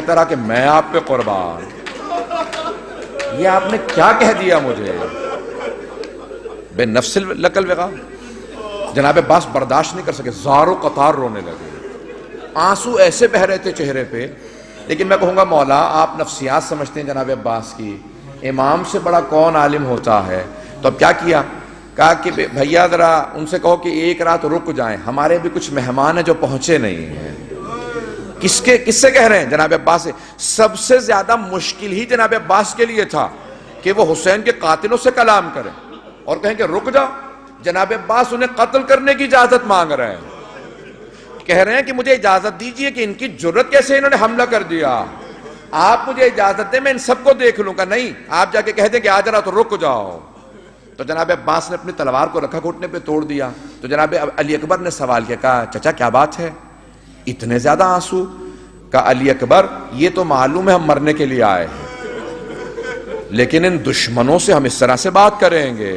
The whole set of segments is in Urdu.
طرح کہ میں آپ پہ قربان، یہ آپ نے کیا کہہ دیا مجھے؟ بے نفس لک الوغا۔ جناب عباس برداشت نہیں کر سکے، زار و قطار رونے لگے، آنسو ایسے بہ رہے تھے چہرے پہ۔ لیکن میں کہوں گا مولا آپ نفسیات سمجھتے ہیں جناب عباس کی، امام سے بڑا کون عالم ہوتا ہے؟ تو اب کیا کیا؟ کہا کہ بھیا ذرا ان سے کہو کہ ایک رات رک جائیں، ہمارے بھی کچھ مہمان ہیں جو پہنچے نہیں ہیں۔ کس سے کہہ رہے ہیں؟ جناب عباس سے۔ سب سے زیادہ مشکل ہی جناب عباس کے لیے تھا کہ وہ حسین کے قاتلوں سے کلام کریں اور کہیں کہ رک جاؤ۔ جناب عباس انہیں قتل کرنے کی اجازت مانگ رہے ہیں، کہہ رہے ہیں کہ مجھے اجازت دیجئے کہ ان کی جرت کیسے انہوں نے حملہ کر دیا، آپ مجھے اجازت دیں میں ان سب کو دیکھ لوں گا۔ نہیں، آپ جا کے کہہ دیں کہ آج رات رک جاؤ۔ تو جناب عباس نے اپنی تلوار کو رکھا، گھٹنے پہ توڑ دیا۔ تو جناب علی اکبر نے سوال کیا، کہا چچا کیا بات ہے، اتنے زیادہ آنسو؟ کہا علی اکبر یہ تو معلوم ہے ہم مرنے کے لیے آئے ہیں، لیکن ان دشمنوں سے ہم اس طرح سے بات کریں گے؟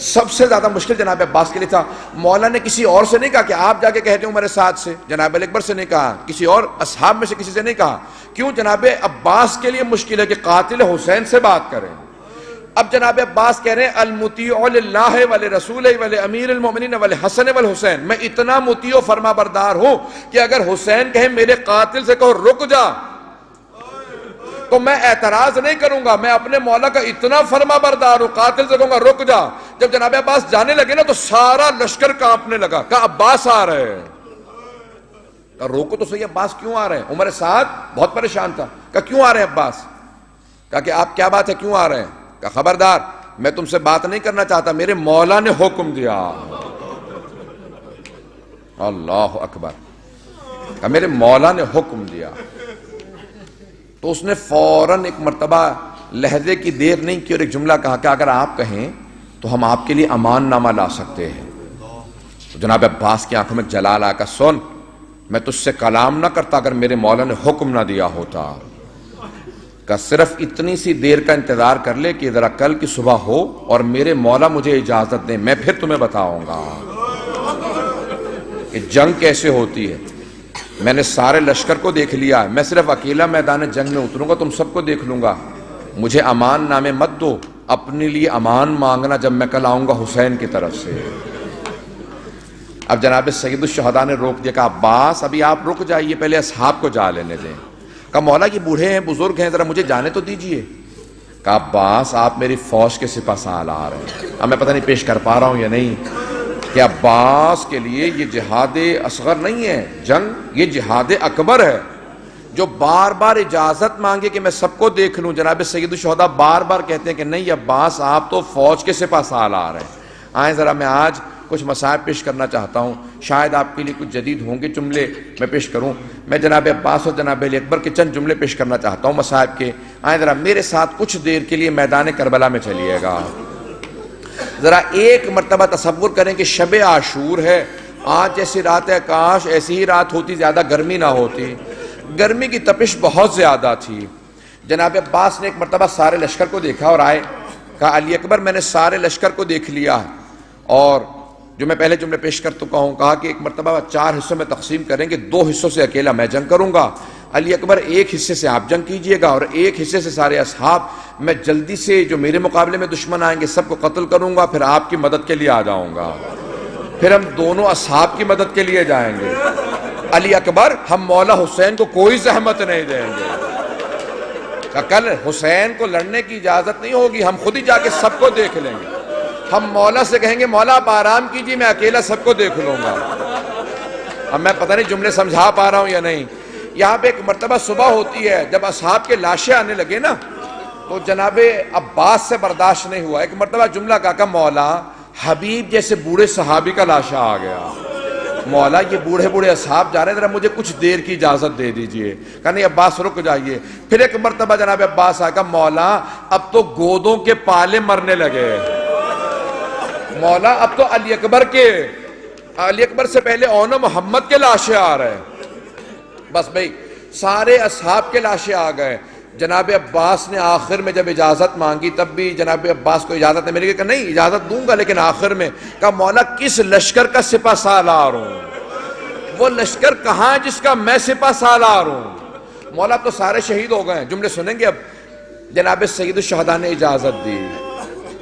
سب سے زیادہ مشکل جناب عباس کے لیے تھا۔ مولا نے کسی اور سے نہیں کہا کہ آپ جا کے کہتے ہو میرے ساتھ سے، جناب علی اکبر سے نہیں کہا، کسی اور اصحاب میں سے کسی سے نہیں کہا۔ کیوں؟ جناب عباس کے لیے مشکل ہے کہ قاتل حسین سے بات کریں۔ اب جناب عباس کہہ رہے ہیں المطیع للہ ولرسولہ ولامیر المؤمنین والحسن والحسین، میں اتنا مطیع و فرما بردار ہوں کہ اگر حسین کہے میرے قاتل سے کہو رک جا تو میں اعتراض نہیں کروں گا، میں اپنے مولا کا اتنا فرما بردار ہوں، قاتل سے کہوں گا رک جا۔ جب جناب عباس جانے لگے نا تو سارا لشکر کانپنے لگا، کہا عباس آ رہے ہیں۔ کہا روکو تو صحیح، عباس کیوں آ رہے ہیں؟ عمر سعد بہت پریشان تھا، کہا کیوں آ رہے ہیں عباس؟ کہا کہ آپ کیا بات ہے کیوں آ رہے ہیں؟ کہا خبردار میں تم سے بات نہیں کرنا چاہتا، میرے مولا نے حکم دیا۔ اللہ اکبر، کہا میرے مولا نے حکم دیا۔ تو اس نے فوراً ایک مرتبہ لہجے کی دیر نہیں کی اور ایک جملہ کہا کہ اگر آپ کہیں تو ہم آپ کے لیے امان نامہ لا سکتے ہیں۔ تو جناب عباس کی آنکھوں میں جلال آیا، کہا سن میں تجھ سے کلام نہ کرتا اگر میرے مولا نے حکم نہ دیا ہوتا۔ کہ صرف اتنی سی دیر کا انتظار کر لے کہ ذرا کل کی صبح ہو اور میرے مولا مجھے اجازت دیں، میں پھر تمہیں بتاؤں گا کہ جنگ کیسے ہوتی ہے۔ میں نے سارے لشکر کو دیکھ لیا، میں صرف اکیلا میدان جنگ میں اتروں گا، تم سب کو دیکھ لوں گا، مجھے امان نامے مت دو، اپنے لیے امان مانگنا جب میں کل آؤں گا حسین کی طرف سے۔ اب جناب سید الشہداء نے روک دیا، کہا عباس ابھی آپ رک جائیے، پہلے اصحاب کو جا لینے دیں۔ کہا مولا یہ بوڑھے ہیں بزرگ ہیں، ذرا مجھے جانے تو دیجئے۔ کہا عباس آپ میری فوج کے سپہ سالار ہیں۔ اب میں پتہ نہیں پیش کر پا رہا ہوں یا نہیں کہ عباس کے لیے یہ جہاد اصغر نہیں ہے جنگ، یہ جہاد اکبر ہے، جو بار بار اجازت مانگے کہ میں سب کو دیکھ لوں۔ جناب سید الشہداء بار بار کہتے ہیں کہ نہیں عباس آپ تو فوج کے سپہ سالار ہیں۔ آئیں ذرا میں آج کچھ مسائل پیش کرنا چاہتا ہوں، شاید آپ کے لیے کچھ جدید ہوں گے جملے میں پیش کروں۔ میں جناب عباس اور جناب علی اکبر کے چند جملے پیش کرنا چاہتا ہوں مصائب کے۔ آئیں ذرا میرے ساتھ کچھ دیر کے لیے میدان کربلا میں چلیے گا۔ ذرا ایک مرتبہ تصور کریں کہ شب عاشور ہے، آج جیسی رات ہے کاش ایسی ہی رات ہوتی، زیادہ گرمی نہ ہوتی، گرمی کی تپش بہت زیادہ تھی۔ جناب عباس نے ایک مرتبہ سارے لشکر کو دیکھا اور آئے، کہا علی اکبر میں نے سارے لشکر کو دیکھ لیا اور جو میں پہلے جملے پیش کر چکا ہوں، کہا کہ ایک مرتبہ 4 حصوں میں تقسیم کریں گے، 2 حصوں سے اکیلا میں جنگ کروں گا، علی اکبر ایک حصے سے آپ جنگ کیجئے گا اور ایک حصے سے سارے اصحاب۔ میں جلدی سے جو میرے مقابلے میں دشمن آئیں گے سب کو قتل کروں گا، پھر آپ کی مدد کے لیے آ جاؤں گا، پھر ہم دونوں اصحاب کی مدد کے لیے جائیں گے۔ علی اکبر ہم مولا حسین کو کوئی زحمت نہیں دیں گے، کہ کل حسین کو لڑنے کی اجازت نہیں ہوگی، ہم خود ہی جا کے سب کو دیکھ لیں گے۔ ہم مولا سے کہیں گے مولا آپ آرام کیجیے، میں اکیلا سب کو دیکھ لوں گا۔ اب میں پتہ نہیں جملے سمجھا پا رہا ہوں یا نہیں۔ یہاں پہ ایک مرتبہ صبح ہوتی ہے، جب اصحاب کے لاشیں آنے لگے نا تو جناب عباس سے برداشت نہیں ہوا، ایک مرتبہ جملہ کہا کہ مولا حبیب جیسے بوڑھے صحابی کا لاشا آ گیا، مولا یہ بوڑھے بوڑھے اصحاب جا رہے ہیں، ذرا مجھے کچھ دیر کی اجازت دے دیجئے۔ کہا نہیں عباس رک جائیے۔ پھر ایک مرتبہ جناب عباس آیا، کہا مولا اب تو گودوں کے پالے مرنے لگے، مولا اب تو علی اکبر سے پہلے اون محمد کے لاشیں آ رہے ہیں۔ بس بھئی سارے اصحاب کے لاشیں آ گئے۔ جناب عباس نے آخر میں جب اجازت مانگی تب بھی جناب عباس کو اجازت نہیں ملی، کہ نہیں اجازت دوں گا لیکن آخر میں۔ کہا مولا کس لشکر کا سپہ سالار ہوں؟ وہ لشکر کہاں جس کا میں سپہ سالار ہوں؟ مولا اب تو سارے شہید ہو گئے ہیں. جملے سنیں گے اب. جناب سید الشہداء نے اجازت دی,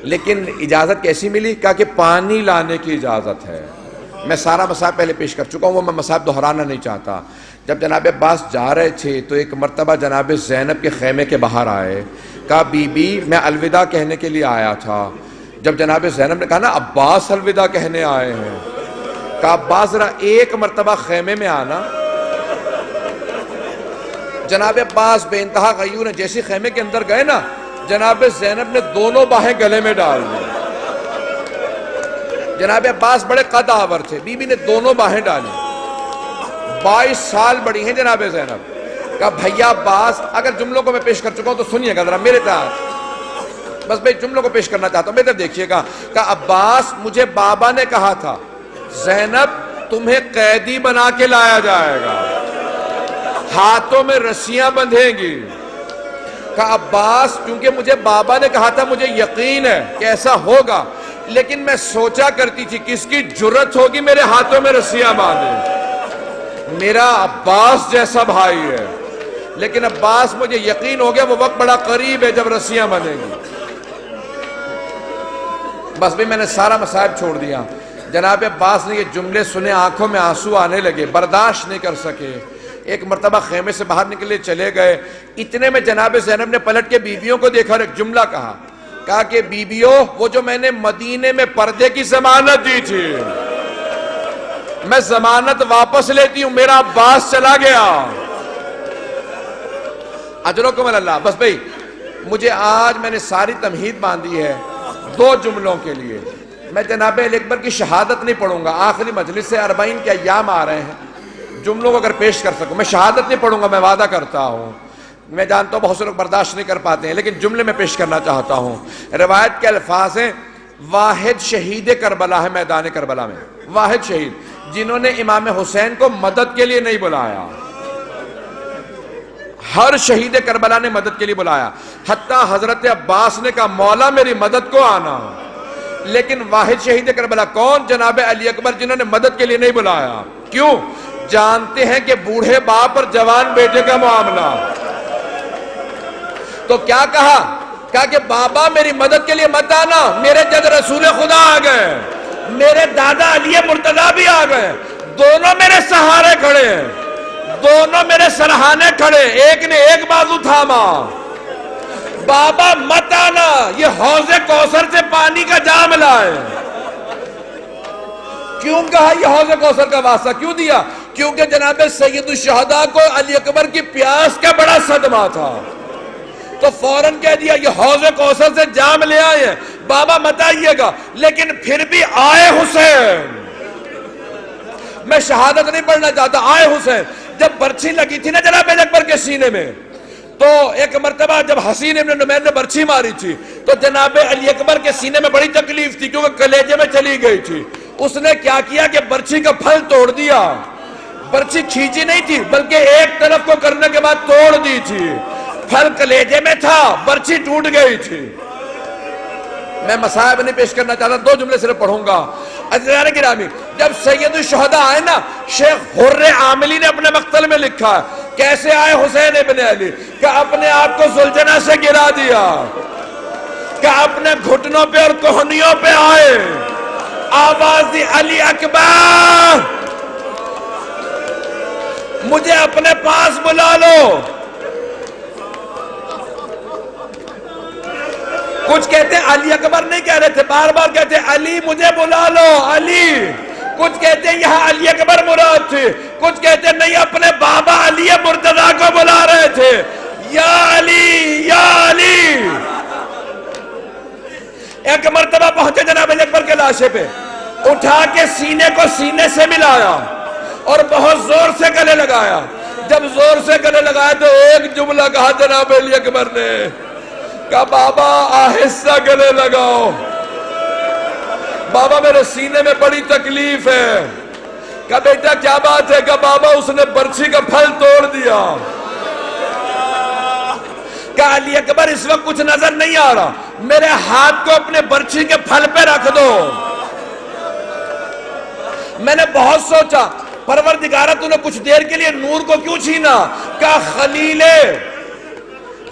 لیکن اجازت کیسی ملی؟ کہا کہ پانی لانے کی اجازت ہے. میں سارا مصائب پہلے پیش کر چکا ہوں, وہ میں مصائب دہرانا نہیں چاہتا. جب جناب عباس جا رہے تھے تو ایک مرتبہ جناب زینب کے خیمے کے باہر آئے. کہا بی بی میں الوداع کہنے کے لیے آیا تھا. جب جناب زینب نے کہا نا عباس الوداع کہنے آئے ہیں, کہا عباس ذرا ایک مرتبہ خیمے میں آنا. جناب عباس بے انتہا غیور ہیں, جیسے خیمے کے اندر گئے نا, جناب زینب نے دونوں باہیں گلے میں ڈال دی. جناب عباس بڑے قد آور تھے, بی بی نے دونوں باہیں ڈالی. 22 سال بڑی ہیں جناب زینب. کہا بھیا عباس, اگر جملوں کو میں پیش کر چکا ہوں تو سنیے گا ذرا میرے ساتھ, بس میں جملوں کو پیش کرنا چاہتا ہوں, میرے دیکھیے گا. کہا عباس مجھے بابا نے کہا تھا زینب تمہیں قیدی بنا کے لایا جائے گا, ہاتھوں میں رسیاں بندھیں گی. کہا عباس کیونکہ مجھے بابا نے کہا تھا مجھے یقین ہے کہ ایسا ہوگا, لیکن میں سوچا کرتی تھی کس کی جرت ہوگی میرے ہاتھوں میں رسیاں باندھے. میرا عباس جیسا بھائی ہے, لیکن عباس مجھے یقین ہو گیا وہ وقت بڑا قریب ہے جب رسیاں بندھیں گی. بس بھی میں نے سارا مصائب چھوڑ دیا. جناب عباس نے یہ جملے سنے, آنکھوں میں آنسو آنے لگے, برداشت نہیں کر سکے. ایک مرتبہ خیمے سے باہر نکلے چلے گئے. اتنے میں جناب زینب نے پلٹ کے بیویوں کو دیکھا اور ایک جملہ کہا کہ بیویوں وہ جو میں نے مدینے میں پردے کی ضمانت دی تھی میں ضمانت واپس لیتی ہوں, میرا عباس چلا گیا. اجرکم اللہ. بس بھئی مجھے آج میں نے ساری تمہید باندھی ہے 2 جملوں کے لیے. میں جناب علی اکبر کی شہادت نہیں پڑھوں گا, آخری مجلس سے 40 کے ایام آ رہے ہیں, جملوں کو اگر پیش کر سکوں. میں شہادت نہیں پڑھوں گا, میں وعدہ کرتا ہوں. میں جانتا ہوں بہت سے لوگ برداشت نہیں کر پاتے ہیں, لیکن جملے میں پیش کرنا چاہتا ہوں. روایت کے الفاظ ہیں واحد شہید کربلا ہے میدان کربلا میں, واحد شہید جنہوں نے امام حسین کو مدد کے لیے نہیں بلایا. ہر شہید کربلا نے مدد کے لیے بلایا, حتیٰ حضرت عباس نے کہا مولا میری مدد کو آنا. لیکن واحد شہید کربلا کون؟ جناب علی اکبر, جنہوں نے مدد کے لیے نہیں بلایا. کیوں؟ جانتے ہیں کہ بوڑھے باپ اور جوان بیٹے کا معاملہ. تو کیا کہا کہ بابا میری مدد کے لیے مت آنا, میرے جد رسول خدا آ گئے, میرے دادا علی مرتضیٰ بھی آ گئے, دونوں میرے سہارے کھڑے ہیں, دونوں میرے سرہانے کھڑے, ایک نے ایک بازو تھاما. بابا مت آنا, یہ حوض کوثر سے پانی کا جام لائے. کیوں کہا یہ حوض کوثر کا واسطہ کیوں دیا؟ کیونکہ جناب سید الشہداء کو علی اکبر کی پیاس کا بڑا صدمہ تھا, تو فوراً کہہ دیا یہ حوض کوثر سے جام لے آئے ہیں, بابا مت آئیے گا. لیکن پھر بھی آئے حسین. میں شہادت نہیں پڑھنا چاہتا, آئے حسین. جب برچھی لگی تھی نا جناب علی اکبر کے سینے میں, تو ایک مرتبہ جب حسین ابن نمیر نے برچھی ماری تھی تو جناب علی اکبر کے سینے میں بڑی تکلیف تھی, کیونکہ کلیجے میں چلی گئی تھی. اس نے کیا کیا کہ برچھی کا پھل توڑ دیا. برچھی کھینچی نہیں تھی بلکہ ایک طرف کو کرنے کے بعد توڑ دی تھی. پھل کلیجے میں تھا, برچھی ٹوٹ گئی تھی. میں مصائب نہیں پیش کرنا چاہتا, 2 جملے صرف پڑھوں گا. عزیزان گرامی, جب سید الشہداء آئے نا, شیخ حر عاملی نے اپنے مقتل میں لکھا ہے کیسے آئے حسین ابن علی, کہ اپنے آپ کو زلجنہ سے گرا دیا, کہ اپنے گھٹنوں پہ اور کوہنیوں پہ آئے, آواز دی علی اکبر مجھے اپنے پاس بلا لو. کچھ کہتے ہیں علی اکبر نہیں کہہ رہے تھے, بار بار کہتے ہیں علی مجھے بلا لو, علی. کچھ کہتے ہیں یہاں علی اکبر مراد تھے, کچھ کہتے ہیں نہیں اپنے بابا علی مرتضیٰ کو بلا رہے تھے, یا علی یا علی. ایک مرتبہ پہنچے جناب علی اکبر کے لاشے پہ, اٹھا کے سینے کو سینے سے ملایا اور بہت زور سے گلے لگایا. جب زور سے گلے لگایا تو ایک جملہ کہا جناب علی اکبر نے, کہا بابا آہستہ گلے لگاؤ, بابا میرے سینے میں بڑی تکلیف ہے. کہا بیٹا کیا بات ہے؟ کہا بابا اس نے برچھی کا پھل توڑ دیا. کہا علی اکبر اس وقت کچھ نظر نہیں آ رہا, میرے ہاتھ کو اپنے برچھی کے پھل پہ رکھ دو. میں نے بہت سوچا, پروردگارہ تو نے کچھ دیر کے لیے نور کو کیوں چھینا؟ کہا خلیل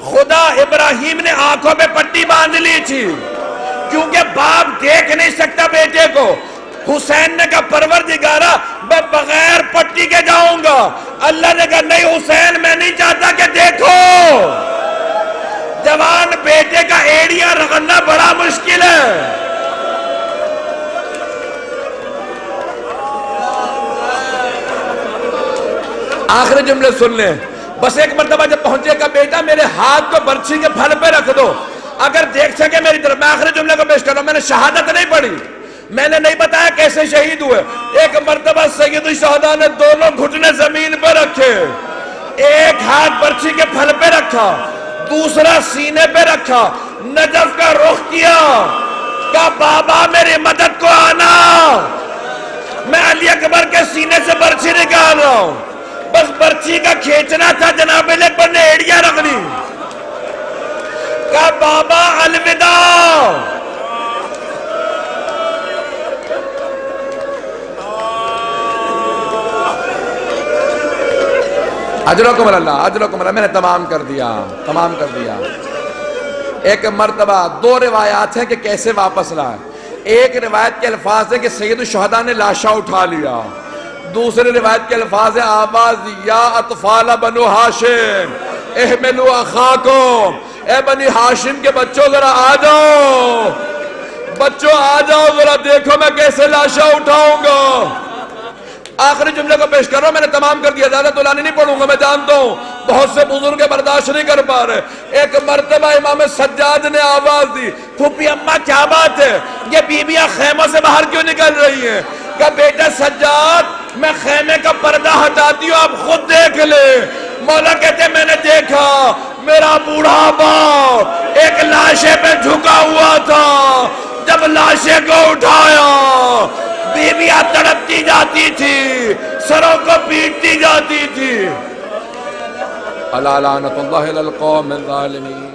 خدا ابراہیم نے آنکھوں پہ پٹی باندھ لی تھی کیونکہ باپ دیکھ نہیں سکتا بیٹے کو۔ حسین نے کہا پروردگارہ میں بغیر پٹی کے جاؤں گا۔ اللہ نے کہا نہیں حسین میں نہیں چاہتا کہ دیکھو۔ جوان بیٹے کا ایڑیاں رگڑنا بڑا مشکل ہے۔ آخری جملے سن لیں۔ بس ایک مرتبہ جب پہنچے کہ بیٹا میرے ہاتھ کو برچھی کے پھل پہ رکھ دو، اگر دیکھ سکے میری طرف۔ میں آخری جملے کو پیش کر رہا ہوں، میں نے شہادت نہیں پڑھی، میں نے نہیں بتایا کیسے شہید ہوئے۔ ایک مرتبہ سید الشہداء نے دونوں گھٹنے زمین پہ رکھے، ایک ہاتھ برچھی کے پھل پہ رکھا، دوسرا سینے پہ رکھا، نجف کا رخ کیا، کہا بابا میری مدد کو آنا، میں علی اکبر کے سینے سے برچھی نکال رہا ہوں۔ بس برچھی کا کھینچنا تھا، جناب علی اکبر نے ایڑیاں رکھ لی، کہا بابا الوداع۔ اجرکم اللہ، اجرکم اللہ۔ میں نے تمام کر دیا۔ ایک مرتبہ دو روایات ہیں کہ کیسے واپس لائے۔ ایک روایت کے الفاظ ہیں کہ سید الشہداء نے لاشا اٹھا لیا، دوسرے روایت کے الفاظ ہیں آواز دی یا اطفال بنو ہاشم احملوا اخاکم، اے بنی ہاشم کے بچوں ذرا آ جاؤ، بچوں آ جاؤ ذرا دیکھو میں کیسے لاشا اٹھاؤں گا۔ آخری جملے کو پیش کر رہا ہوں، میں نے تمام کر دیا، زیادہ طولانی نہیں پڑھوں گا، میں جانتا ہوں بہت سے بزرگ برداشت نہیں کر پا رہے۔ ایک مرتبہ امام سجاد نے آواز دی، پھوپھی اماں کیا بات ہے، یہ بیویاں خیموں سے باہر کیوں نکل رہی ہیں؟ کہا بیٹا سجاد میں خیمے کا پردہ ہٹاتی ہوں، آپ خود دیکھ لے۔ مولا کہتے میں نے دیکھا میرا بوڑھا باپ ایک لاشے پہ جھکا ہوا تھا، جب لاشے کو اٹھایا بیویاں تڑپتی جاتی تھی، سروں کو پیٹتی جاتی تھی۔ الا لعنت اللہ علی القوم الظالمین۔